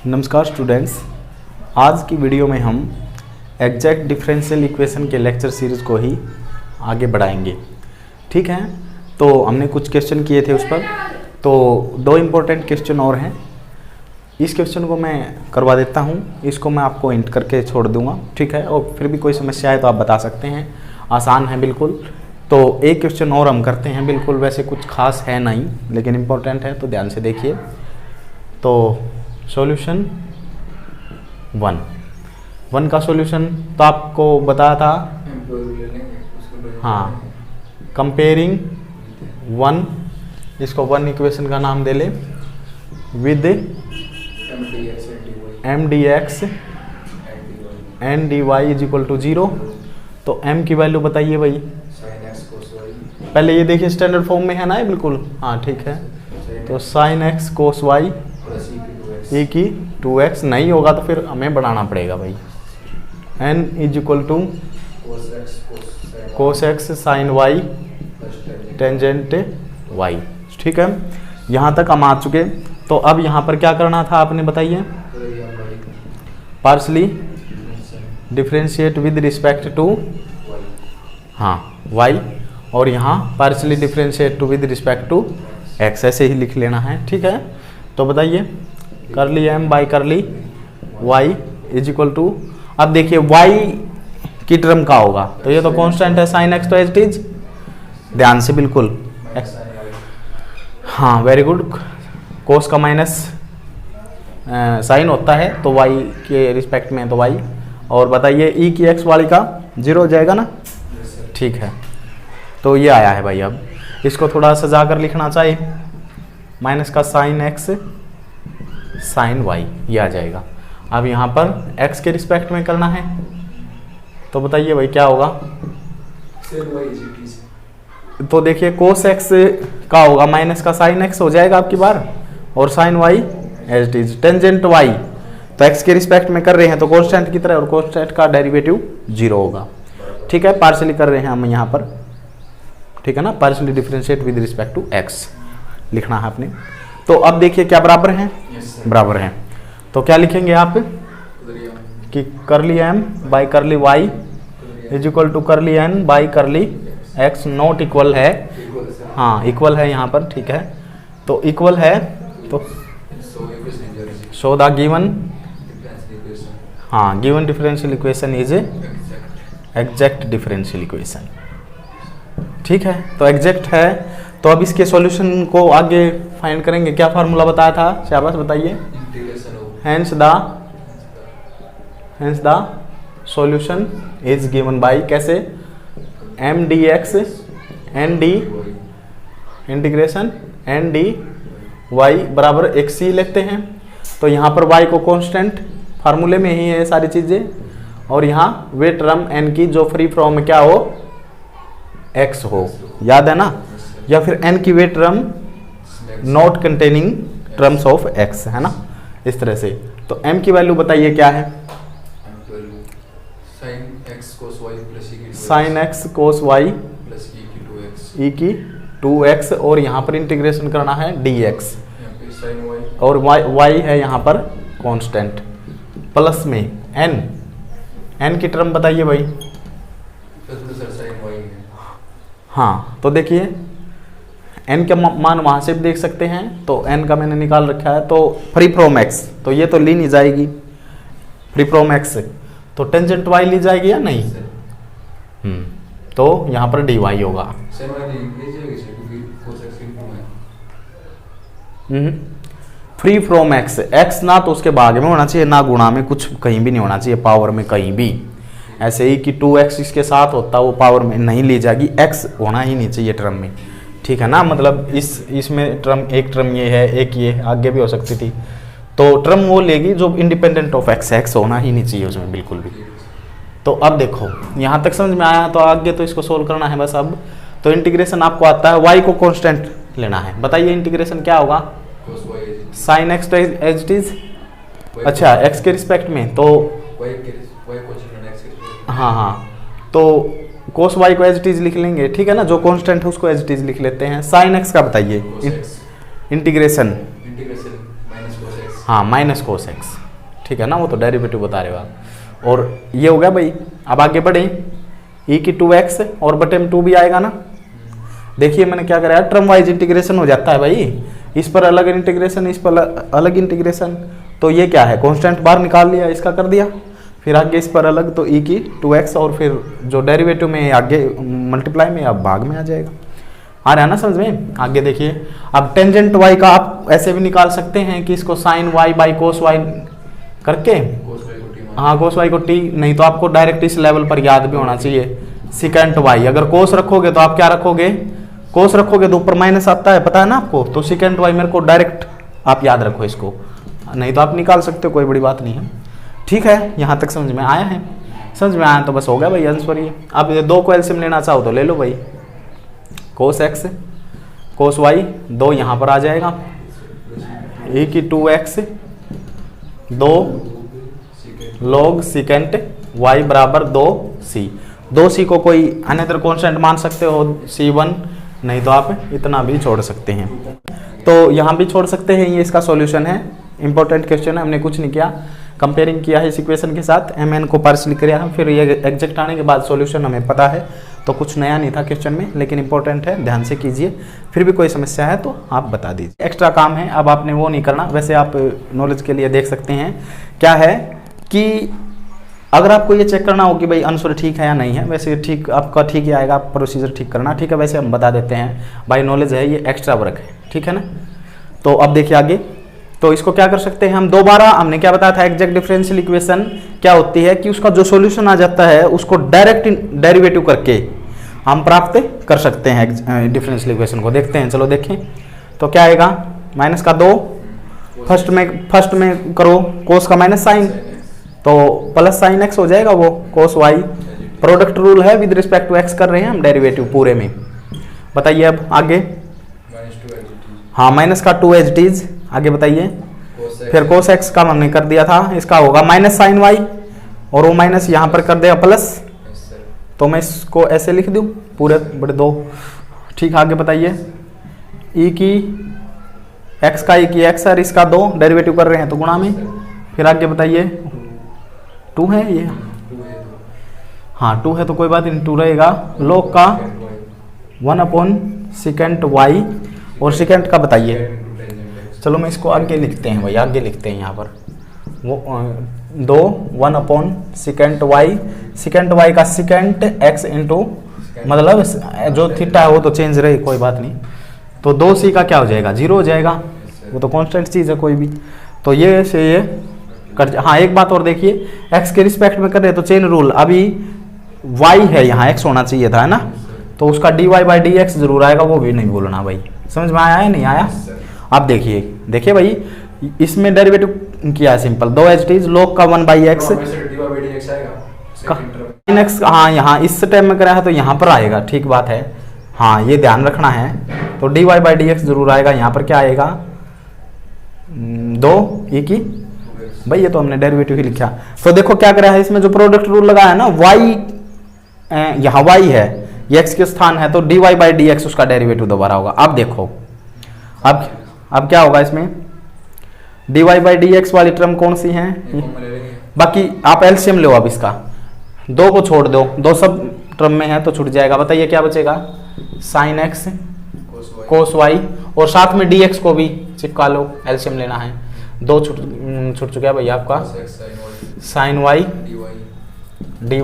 नमस्कार स्टूडेंट्स, आज की वीडियो में हम एग्जैक्ट डिफरेंशियल इक्वेशन के लेक्चर सीरीज़ को ही आगे बढ़ाएंगे। ठीक है, तो हमने कुछ क्वेश्चन किए थे उस पर, तो दो इम्पोर्टेंट क्वेश्चन और हैं। इस क्वेश्चन को मैं करवा देता हूँ, इसको मैं आपको इंट करके छोड़ दूँगा। ठीक है, और फिर भी कोई समस्या है तो आप बता सकते हैं, आसान है बिल्कुल। तो एक क्वेश्चन और हम करते हैं, बिल्कुल वैसे कुछ खास है नहीं लेकिन इम्पोर्टेंट है, तो ध्यान से देखिए। तो सॉल्यूशन वन का सॉल्यूशन तो आपको बताया था, हाँ, कंपेयरिंग वन, इसको वन इक्वेशन का नाम दे ले, with M D X and D Y is equal to 0। तो m की वैल्यू बताइए भाई, पहले ये देखिए स्टैंडर्ड फॉर्म में है ना ये बिल्कुल, हाँ ठीक है। तो sine x cos Y e की 2x, नहीं होगा तो फिर हमें बढ़ाना पड़ेगा भाई। n is equal to cos X sine Y tangent y। ठीक है, यहाँ तक हम आ चुके। तो अब यहाँ पर क्या करना था आपने बताइए, partially differentiate with respect to, हाँ y, और यहाँ partially differentiate too with respect to x, ऐसे ही लिख लेना है। ठीक है, तो बताइए curly m by curly y is equal to, अब देखिए y की टर्म का होगा तो ये तो कांस्टेंट है साइन x, तो एज इट इज, ध्यान से बिल्कुल, हाँ वेरी गुड। कोस का माइनस साइन होता है तो y के रिस्पेक्ट में तो y, और बताइए e की x वाली का 0 हो जाएगा ना। ठीक है, तो ये आया है भाई। अब इसको थोड़ा सजा कर लिखना चाहिए, माइनस का साइन x साइन y, ये आ जाएगा। अब यहाँ पर x के रिस्पेक्ट में करना है, तो बताइए भाई क्या होगा। तो देखिए कोस x का होगा माइनस का साइन x हो जाएगा आपकी बार, और sine y as it is, tangent y तो x के रिस्पेक्ट में कर रहे हैं तो कांस्टेंट की तरह, और कांस्टेंट का डेरिवेटिव 0 होगा। ठीक है, पार्शियली कर रहे हैं हम यहाँ पर, ठीक है ना, partially differentiate with respect to x लिखना है आपने। तो अब देखिए क्या बराबर हैं, बराबर हैं, तो क्या लिखेंगे आप कि curly m by curly y is equal to curly n by curly x not equal है, हाँ इक्वल है यहाँ पर। ठीक है, तो इक्वल है तो शो द गिवन, हाँ given differential equation is exact differential equation. ठीक है, तो एग्जैक्ट है, तो अब इसके सॉल्यूशन को आगे फाइंड करेंगे। क्या फार्मूला बताया था, शाबाश बताइए। Hence the solution is given by, कैसे, M D X N D integration N D Y बराबर एक सी लेते हैं। तो यहाँ पर y को कांस्टेंट, फार्मूले में ही है सारी चीज़ें, और यहाँ वे टर्म n की जो फ्री फ्रॉम क्या हो, x हो, याद है ना, या फिर n की वे term not containing terms of x, है ना, इस तरह से। तो m की वैल्यू बताइए क्या है, साइन x कोस y e की 2x, और यहाँ पर इंटीग्रेशन करना है dx, और y है यहाँ पर कांस्टेंट, प्लस में n की टर्म बताइए भाई। हाँ, तो देखिए n का मान वहाँ से भी देख सकते हैं, तो n का मैंने निकाल रखा है, तो फ्री फ्रॉम x, तो ये तो ली नहीं जाएगी फ्री फ्रॉम x, तो टेंजेंट y ली जाएगी या नहीं, तो यहाँ पर dy होगा। फ्री फ्रॉम x, x ना तो उसके भाग में होना चाहिए, ना गुणा में, कुछ कहीं भी नहीं होना चाहिए, पावर में कहीं भी। ऐसे ही कि 2x इसके साथ होता, वो पावर में नहीं ली जाएगी, x होना ही नहीं चाहिए टर्म में। ठीक है ना, मतलब इसमें टर्म, एक टर्म ये है, एक ये आगे भी हो सकती थी, तो टर्म वो लेगी जो इंडिपेंडेंट ऑफ x होना ही नहीं चाहिए उसमें बिल्कुल भी। तो अब देखो यहाँ तक समझ में आया, तो आगे तो इसको सोल्व करना है बस। अब तो इंटीग्रेशन आपको आता है, y को कांस्टेंट लेना है, बताइए इंटीग्रेशन क्या होगा, साइन x तो एज इट इज, अच्छा x के रिस्पेक्ट में, तो हाँ, तो कोस y को एज इट इज लिख लेंगे। ठीक है ना, जो कांस्टेंट है उसको एज इट इज लिख लेते हैं। साइन x का बताइए इंटीग्रेशन, हाँ माइनस कोस एक्स, ठीक है ना, वो तो डेरिवेटिव बता रहे हो आप। और ये हो गया भाई। अब आगे बढ़े, e की 2x और बटे में 2 भी आएगा ना। देखिए मैंने क्या कराया, टर्म वाइज इंटीग्रेशन हो जाता है भाई, इस पर अलग इंटीग्रेशन, इस पर अलग इंटीग्रेशन। तो ये क्या है, कांस्टेंट बाहर निकाल लिया, इसका कर दिया, फिर आगे इस पर अलग, तो e की 2x और फिर जो डेरिवेटिव में आगे मल्टीप्लाई में अब भाग में आ जाएगा। आ रहा है ना समझ में। आगे देखिए, अब टेंजेंट y का आप ऐसे भी निकाल सकते हैं कि इसको sine y by cos y करके, हाँ कोस y को t, नहीं तो आपको डायरेक्ट इस लेवल पर याद भी होना चाहिए सिकेंट y। अगर कोस रखोगे तो आप क्या रखोगे, कोस रखोगे तो ऊपर माइनस आता है, पता है ना आपको, तो सिकेंट y मेरे को डायरेक्ट आप याद रखो इसको, नहीं तो आप निकाल सकते हो, कोई बड़ी बात नहीं है। ठीक है, यहाँ तक समझ में आया है, समझ में आया तो बस हो गया भाई आंसर ये। अब ये 2 को एलसीएम लेना चाहो तो ले लो भाई, कोस एक्स कोस वाई 2 यहाँ पर आ जाएगा, e की 2x 2 log सिकेंट y बराबर 2c। 2c को कोई अनदर कांस्टेंट मान सकते हो, c1, नहीं तो आप इतना भी छोड़ सकते हैं, तो यहाँ भी छोड़ सकते हैं। ये इसका सॉल्यूशन है, इंपॉर्टेंट क्वेश्चन है, हमने कुछ नहीं किया, कंपेयरिंग किया है इस इक्वेशन के साथ, mn को पार्शियली किया है, फिर ये एग्जैक्ट आने के बाद सॉल्यूशन हमें पता है, तो कुछ नया नहीं था क्वेश्चन में, लेकिन इंपॉर्टेंट है, ध्यान से कीजिए। फिर भी कोई समस्या है तो आप बता दीजिए, एक्स्ट्रा काम है, अब आपने वो नहीं करना। वैसे आप नॉलेज के लिए देख सकते हैं, क्या है कि अगर आपको ये चेक करना हो कि भाई आंसर ठीक है या नहीं है, वैसे ठीक आपका ठीक ही आएगा, आप प्रोसीजर ठीक करना, ठीक है। वैसे हम बता देते हैं भाई, नॉलेज है, ये एक्स्ट्रा वर्क है, ठीक है ना। तो अब देखिए आगे, तो इसको क्या कर सकते हैं हम, दोबारा हमने क्या बताया था, एग्जैक्ट डिफरेंशियल इक्वेशन क्या होती है कि उसका जो सॉल्यूशन आ जाता है उसको डायरेक्ट डेरिवेटिव करके हम प्राप्त कर सकते हैं डिफरेंशियल इक्वेशन को। देखते हैं, चलो देखें, तो क्या आएगा, माइनस का 2, फर्स्ट में करो कोस का माइनस साइन, तो प्लस साइन एक्स हो जाएगा, वो कोस वाई, प्रोडक्ट रूल है, विद रिस्पेक्ट टू एक्स कर रहे हैं हम डेरिवेटिव पूरे में। बताइए अब आगे, हाँ माइनस का 2 एज टीज, आगे बताइए, फिर कोस एक्स का हमने कर दिया था, इसका होगा माइनस साइन वाई, और वो माइनस यहाँ पर कर देगा प्लस, तो मैं इसको ऐसे लिख दूँ पूरे बड़े 2, ठीक। आगे बताइए, e की x का e की x और इसका 2 डेरिवेटिव कर रहे हैं तो गुणा में, फिर आगे बताइए 2 है ये, हाँ 2 है तो कोई बात नहीं, 2 रहेगा, log का 1 अपॉन सिकेंट y, और सिकेंट का बताइए, चलो मैं इसको आगे लिखते हैं भाई, आगे लिखते हैं यहाँ पर, वो 2 1 upon secant Y, secant Y का सिकेंट x इंटू, मतलब जो थीटा है वो तो चेंज रहे, कोई बात नहीं, तो 2c का क्या हो जाएगा, 0 हो जाएगा, वो तो कांस्टेंट चीज़ है कोई भी, तो ये से ये कर। हाँ एक बात और देखिए, x के रिस्पेक्ट में कर रहे हैं तो चेन रूल, अभी y है यहाँ, x होना चाहिए था, है ना, तो उसका dy बाई डी एक्स जरूर आएगा, वो भी नहीं बोलना भाई। समझ में आया है नहीं आया। आप देखिए भाई, इसमें डेरिवेटिव किया है सिंपल, 2 एच टीज log का 1 बाई एक्स, हाँ यहाँ इस टाइम में कराया है तो यहाँ पर आएगा, ठीक बात है, हाँ ये ध्यान रखना है, तो dy बाई डी एक्स जरूर आएगा, यहाँ पर क्या आएगा 2 e की, भाई ये तो हमने डेरिवेटिव ही लिखा। तो देखो क्या करा है, इसमें जो प्रोडक्ट रूल लगा है ना, y यहाँ y है, ये x के स्थान है, तो dy बाई डी एक्स उसका डेरिवेटिव दोबारा होगा। अब देखो अब क्या होगा इसमें, dy बाई डी एक्स वाली टर्म कौन सी है, बाकी आप एलसीएम लो, अब इसका 2 को छोड़ दो, 2 सब टर्म में है तो छूट जाएगा। बताइए क्या बचेगा, साइन एक्स कोस वाई, और साथ में dx को भी चिपका लो, एलसीएम लेना है, 2 छूट चुका है भैया आपका, साइन वाई dy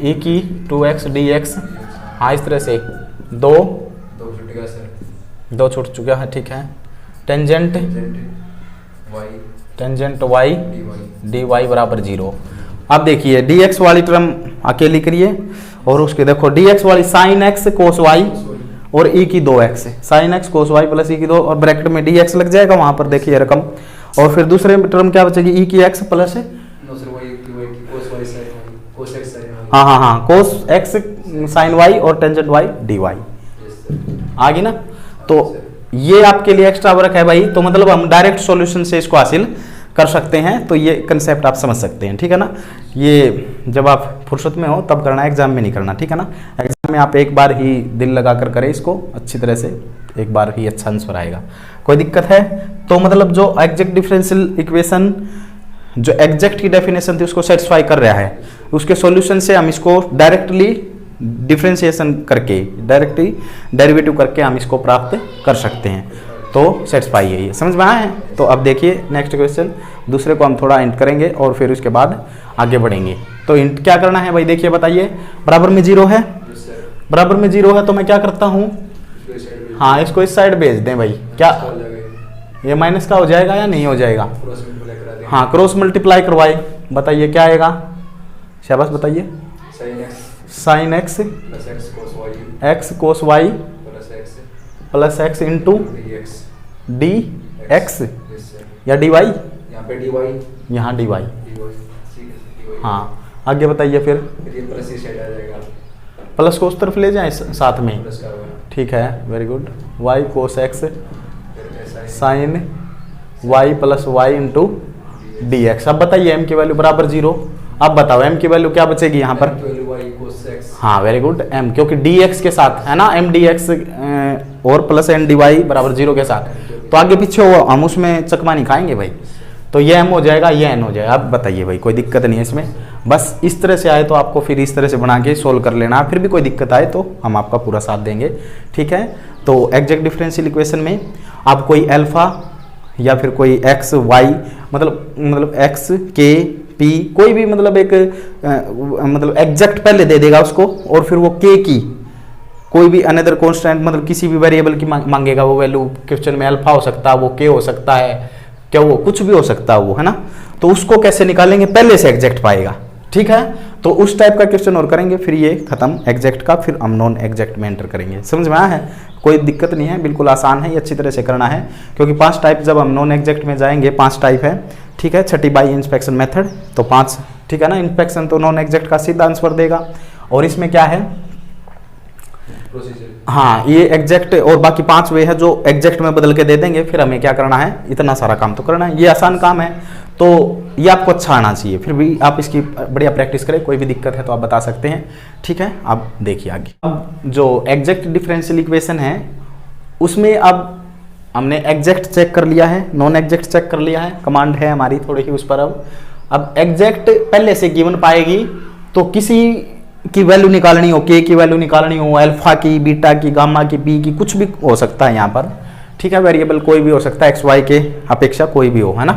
e की 2x dx, हाँ इस तरह से 2 छूट चुका है, ठीक है। टेंजेंट y dy बराबर 0। अब देखिए dx वाली टर्म अकेली करिए, और उसके देखो dx वाली साइन x कोस y और e की 2x, साइन x कोस y प्लस e की 2, और ब्रैकेट में dx लग जाएगा वहां पर, देखिए रकम, और फिर दूसरे टर्म क्या बचेगी, e की x प्लस, हाँ कोस x साइन y और टेंजेंट y dy आ गई ना। तो ये आपके लिए एक्स्ट्रा वर्क है भाई, तो मतलब हम डायरेक्ट सॉल्यूशन से इसको हासिल कर सकते हैं, तो ये कंसेप्ट आप समझ सकते हैं, ठीक है ना। ये जब आप फुर्सत में हो तब करना, एग्जाम में नहीं करना, ठीक है ना। एग्जाम में आप एक बार ही दिल लगा कर करें इसको अच्छी तरह से, एक बार ही अच्छा आंसर आएगा। कोई कोई दिक्कत है? तो मतलब जो एग्जैक्ट डिफरेंशियल इक्वेशन जो एग्जैक्ट की डेफिनेशन थी उसको सेटिस्फाई कर रहा है, उसके सॉल्यूशन से हम इसको डायरेक्टली डिफरेंशिएशन करके, डायरेक्टली डेरिवेटिव करके हम इसको प्राप्त कर सकते हैं। तो सेटिस्फाई है ये, समझ में आया है? तो अब देखिए नेक्स्ट क्वेश्चन, दूसरे को हम थोड़ा इंट करेंगे और फिर उसके बाद आगे बढ़ेंगे। तो इंट क्या करना है भाई, देखिए बताइए, बराबर में 0 है, बराबर में 0 है तो मैं क्या करता हूँ, हाँ इसको इस साइड भेज दें भाई, क्या ये माइनस का हो जाएगा या नहीं हो जाएगा? हाँ क्रॉस मल्टीप्लाई करवाए, बताइए क्या आएगा, शाबाश बताइए, sine x x cos y plus x into D x या डी वाई, यहाँ डी वाई, हाँ आगे बताइए फिर, प्लस को उस तरफ ले जाएं साथ में, ठीक है very good, Y cos X sine Y plus Y into D X. अब बताइए m की वैल्यू बराबर 0, अब बताओ m की वैल्यू क्या बचेगी यहाँ पर, हाँ वेरी गुड m, क्योंकि dx के साथ है ना, m dx और प्लस n dy बराबर 0 के साथ, तो आगे पीछे हो हम उसमें चकमा नहीं खाएंगे भाई, तो ये m हो जाएगा, ये n हो जाएगा। अब बताइए भाई कोई दिक्कत नहीं है इसमें, बस इस तरह से आए तो आपको फिर इस तरह से बना के सोल्व कर लेना, फिर भी कोई दिक्कत आए तो हम आपका पूरा साथ देंगे, ठीक है। तो एग्जैक्ट डिफरेंशियल इक्वेशन में आप कोई अल्फा या फिर कोई एक्स वाई मतलब एक्स के पी कोई भी मतलब एक मतलब एग्जैक्ट पहले दे देगा उसको, और फिर वो के की कोई भी अनदर कांस्टेंट मतलब किसी भी वेरिएबल की मांगेगा, वो वैल्यू क्वेश्चन में अल्फा हो सकता है, वो के हो सकता है, क्या वो कुछ भी हो सकता है वो, है ना। तो उसको कैसे निकालेंगे, पहले से एग्जैक्ट पाएगा, ठीक है। तो उस टाइप का क्वेश्चन और करेंगे, फिर ये खत्म एग्जैक्ट का, फिर हम नॉन एग्जैक्ट में एंटर करेंगे। समझ में आया है? कोई दिक्कत नहीं है, बिल्कुल आसान है, ये अच्छी तरह से करना है, क्योंकि 5 टाइप जब हम नॉन एग्जैक्ट में जाएंगे 5 टाइप है, ठीक है। छठी बाई इंस्पेक्शन मेथड, तो 5, ठीक है ना। इंस्पेक्शन तो नॉन एग्जैक्ट का सीधा आंसर देगा, और इसमें क्या है, हाँ ये एग्जैक्ट, और बाकी 5 वे है जो एग्जैक्ट में बदल के दे देंगे, फिर हमें क्या करना है, इतना सारा काम तो करना है, ये आसान काम है, तो ये आपको अच्छा आना चाहिए, फिर भी आप इसकी बढ़िया प्रैक्टिस करें, कोई भी दिक्कत है तो आप बता सकते हैं, ठीक है। अब देखिए आगे, अब जो एग्जैक्ट डिफरेंशियल इक्वेशन है उसमें अब हमने एग्जैक्ट चेक कर लिया है, नॉन एग्जैक्ट चेक कर लिया है, कमांड है हमारी थोड़ी ही उस पर। अब एग्जैक्ट पहले से गिवन पाएगी, तो किसी की वैल्यू निकालनी हो, के की वैल्यू निकालनी हो, अल्फा की, बीटा की, गामा की, पी की, कुछ भी हो सकता है यहाँ पर, ठीक है। वेरिएबल कोई भी हो सकता है, एक्स वाई के अपेक्षा कोई भी हो, है ना।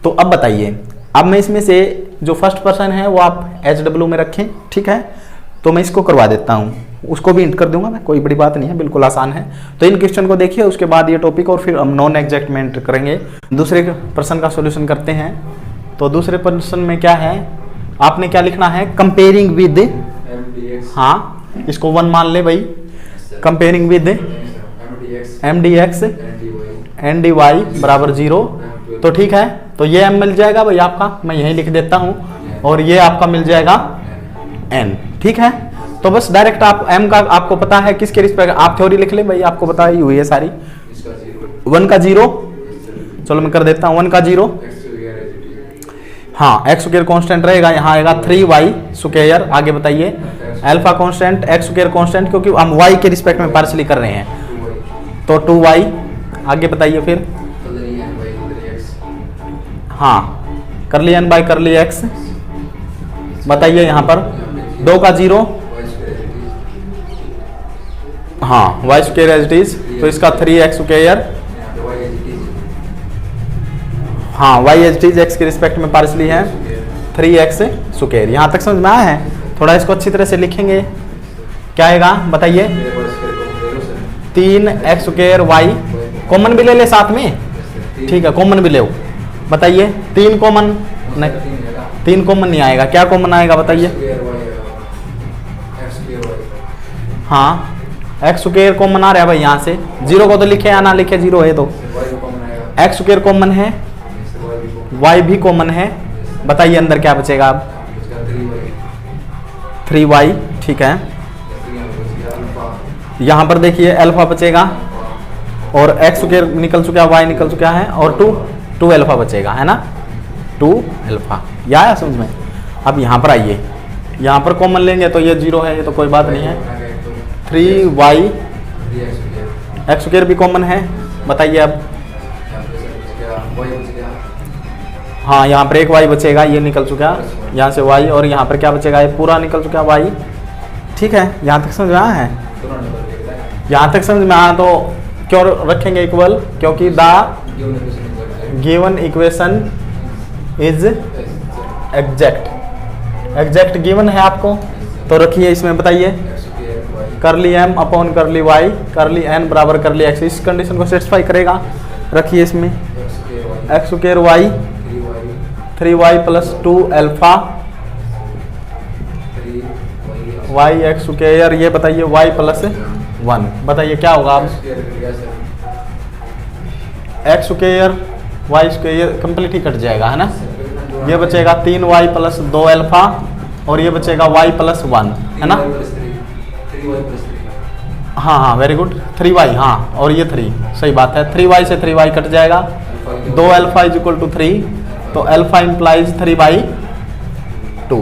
तो अब बताइए, अब मैं इसमें से जो फर्स्ट पर्सन है वो आप HW में रखें, ठीक है। तो मैं इसको करवा देता हूँ, उसको भी इंट कर दूंगा मैं, कोई बड़ी बात नहीं है, बिल्कुल आसान है। तो इन क्वेश्चन को देखिए, उसके बाद ये टॉपिक, और फिर हम नॉन एग्जैक्ट में एंटर करेंगे। दूसरे पर्सन का सॉल्यूशन करते हैं। तो दूसरे पर्सन में क्या है, आपने क्या लिखना है, कंपेयरिंग विद, हाँ इसको 1 मान ले भाई, comparing with MDX and dy बराबर 0, तो ठीक है। तो ये m मिल जाएगा भाई आपका, मैं यहीं लिख देता हूँ, और ये आपका मिल जाएगा n, ठीक है। तो बस डायरेक्ट आप m का आपको पता है किसके रिस्पेक्ट, आप थ्योरी लिख ले भाई, आपको पता ही हुई है सारी। 1 का 0, चलो मैं कर देता हूँ 1 का 0, हाँ एक्स स्क्वायर कांस्टेंट रहेगा, यहाँ आएगा 3y स्क्वायर। आगे बताइए, alpha constant, x square constant, क्योंकि हम y के रिस्पेक्ट में पार्शियली कर रहे हैं, तो 2y। आगे बताइए फिर, हाँ कर लिया n बाई कर लिया x। बताइए यहाँ पर 2 का 0, हाँ y square as it is, तो इसका 3x स्क्वायर, हाँ y as it is x के रिस्पेक्ट में पार्शियली है 3x स्क्वायर। यहाँ तक समझ में आया है? थोड़ा इसको अच्छी तरह से लिखेंगे, क्या आएगा बताइए, 3x स्क्वायर y, कॉमन भी ले ले साथ में, ठीक है कॉमन भी ले, बताइए 3 कॉमन नहीं, 3 कॉमन नहीं आएगा, क्या कॉमन आएगा बताइए, हाँ एक्स स्क्वायर कॉमन आ रहा है भाई, यहाँ से 0 को तो लिखे या ना लिखे, 0 है तो एक्स स्क्वायर कॉमन है, y भी कॉमन है, बताइए अंदर क्या बचेगा अब, 3y, ठीक है। यहाँ पर देखिए अल्फा बचेगा, और एक्स स्क्वायर निकल चुका, y निकल चुका है, और 2 अल्फा बचेगा, है ना, 2 अल्फा। या आया समझ में? अब यहाँ पर आइए, यहाँ पर कॉमन लेंगे तो ये 0 है, ये तो कोई बात नहीं है, 3y, एक्स स्क्वायर भी कॉमन है, बताइए अब हाँ यहाँ पर एक y बचेगा, ये निकल चुका यहाँ से y, और यहाँ पर क्या बचेगा, ये पूरा निकल चुका y। ठीक है, यहाँ तक समझ में आया है? यहाँ तक समझ में आया तो क्यों रखेंगे इक्वल, क्योंकि the given equation is exact given है आपको, तो रखिए इसमें, बताइए करली m अपॉन करली y करली n बराबर करली x, इस कंडीशन को सेटिस्फाई करेगा। रखिए इसमें x square y 3y plus 2 alpha y x square, ये बताइए y प्लस 1, बताइए क्या होगा आप? x square y square complete ही कट जाएगा, है ना। ये बचेगा 3y प्लस 2 अल्फा, और ये बचेगा y प्लस 1, है ना। हाँ हाँ वेरी गुड, 3y, हाँ, और ये 3, सही बात है, 3y से 3y कट जाएगा, 2 अल्फा इज इक्वल टू 3, तो अल्फा इंप्लाइज 3/2,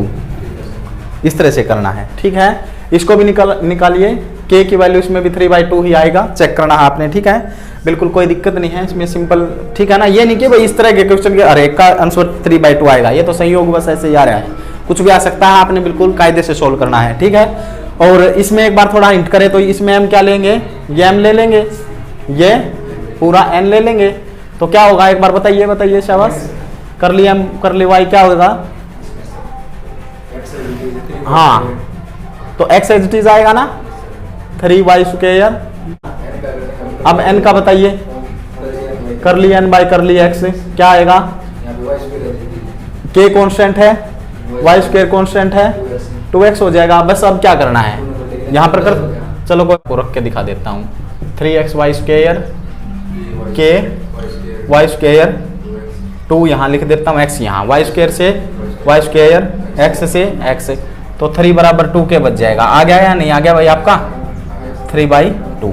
इस तरह से करना है। ठीक है, इसको भी निकालिए, k की वैल्यू इसमें भी 3/2 ही आएगा, चेक करना है आपने। ठीक है, बिल्कुल कोई दिक्कत नहीं है इसमें, सिंपल। ठीक है ना, ये नहीं कि भाई इस तरह के क्वेश्चन के अरे का आंसर 3/2 आएगा, ये तो संयोग बस ऐसे ही आ रहा है, कुछ भी आ सकता है, आपने बिल्कुल कायदे से सोल्व करना है। ठीक है, और इसमें एक बार थोड़ा हिंट करें तो इसमें हम क्या लेंगे, ये m ले लेंगे, ये पूरा n ले लेंगे, तो क्या होगा एक बार बताइए शाबाश। करली m करली y क्या होगा? हाँ, तो x एज इट इज आएगा ना, 3y स्क्वायर। अब n का बताइए, करली n बाई करली x क्या आएगा? k कांस्टेंट है, y स्क्वायर कांस्टेंट है, 2x हो जाएगा। बस अब क्या करना है यहाँ पर कर, चलो को रख के दिखा देता हूँ, 3xy square k y square 2 यहाँ लिख देता हूँ, x यहाँ, y स्क्वायर से y स्क्वायर, x से x, तो 3 बराबर 2k बच जाएगा। आ गया या नहीं आ गया भाई आपका? 3/2।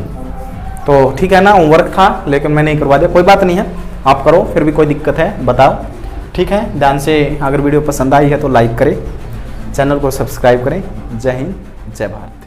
तो ठीक है ना, होमवर्क था लेकिन मैं नहीं करवा दिया, कोई बात नहीं है, आप करो, फिर भी कोई दिक्कत है बताओ। ठीक है, ध्यान से, अगर वीडियो पसंद आई है तो लाइक करें, चैनल को सब्सक्राइब करें। जय हिंद, जय भारत।